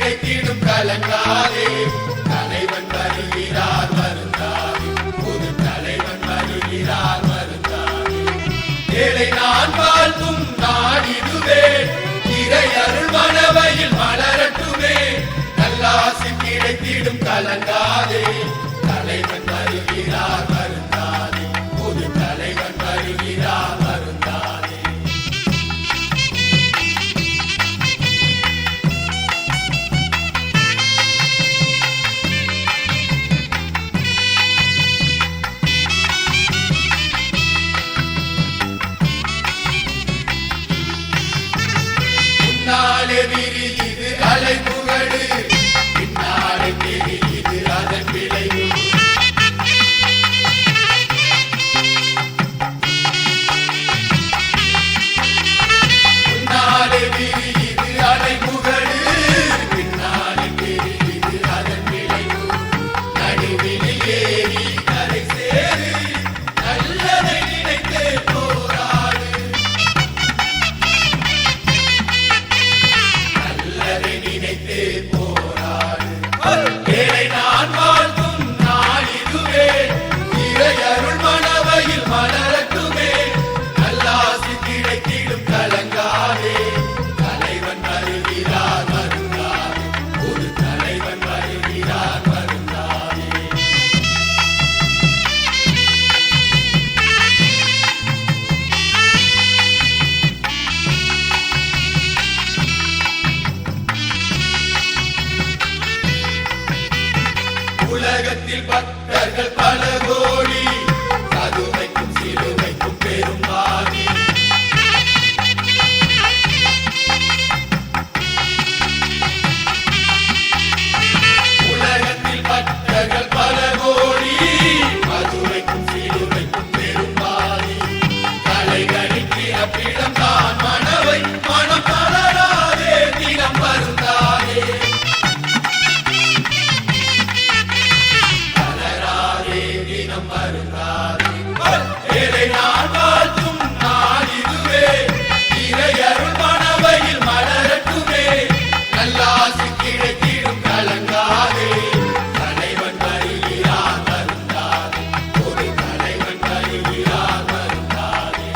கிடைத்திடும் கலங்காதே தலைவன் வருகிறார் வருந்தாதே புது தலைவன் வருகிறார் வருந்தாதே ஏழை நான் வாழ்த்தும் நாடிடுவே இறை அருள் மனவையில் மலரட்டுமே நல்லாசி கிடைத்திடும் கலங்காதே தலைவன் வருகிறார் வருந்தாதே புது தலைவன் வருகிறார் வருந்தாதே பின்னாலே விரியுது அலை புகழு பின்னாலே தெரியுது அதன் விளைவு பின்னாலே விரியுது அலை புகழு பின்னாலே தெரியுது அதன் விளைவு நடுவில் ஏறி கரை சேரு நல்லதை நினைத்து போராடு நினைத்து போராடு ஏழை நான் வாழ்த்தும் நாளிதுவே இறை அருள் மனவையில் மலரட்டுமே நல்லாசி கிடைத்திடும் கலங்காதே தலைவன் வருகிறார் வருந்தாதே ஒரு தலைவன் வருகிறார் வருந்தாதே உலகத்தில் பக்தர்கள் பல கோடி கதுமைக்கும் சிலுவைக்கும் பெரும் பாவி உலகத்தில் பக்தர்கள் பல கோடி கதுமைக்கும் சிலுவைக்கும் பெரும் பாவி தலைகளுக்கு அப்பிடம் தான் மனவை மனம் தளராதே தினம் வருந்தாதே ஏழை நான் வாழ்த்தும் நாளிதுவே இறை அருள் மனவையில் மலரட்டுமே நல்லாசி கிடைத்திடும் கலங்காதே தலைவன் வருகிறார் வருந்தாதே ஒரு தலைவன் வருகிறார் வருந்தாதே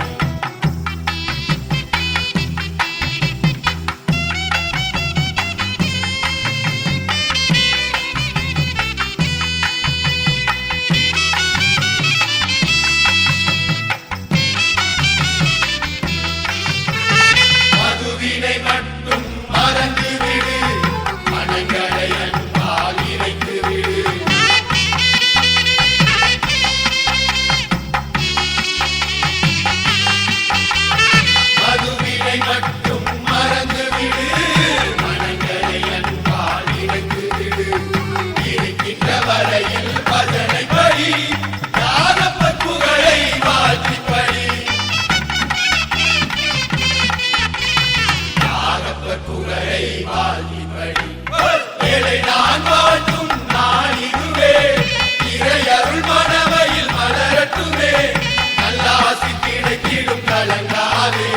மதுவினை மட்டும் மறந்து விடு மனங்களை அன்பால் இறைத்து விடு மதுவினை மட்டும் மறந்து விடு மனங்களை அன்பால் இறைத்து விடு இருக்கின்ற வரையில் பஜனை படி யாதப்பர் புகழை வாழ்த்தி படி புகழை வாழ்த்திபடி ஏழை நான் வாழ்த்தும் நாளிதுவே இறை அருள் மனவையில் மலரட்டுமே நல்லாசி கிடைத்திடும் கலங்காதே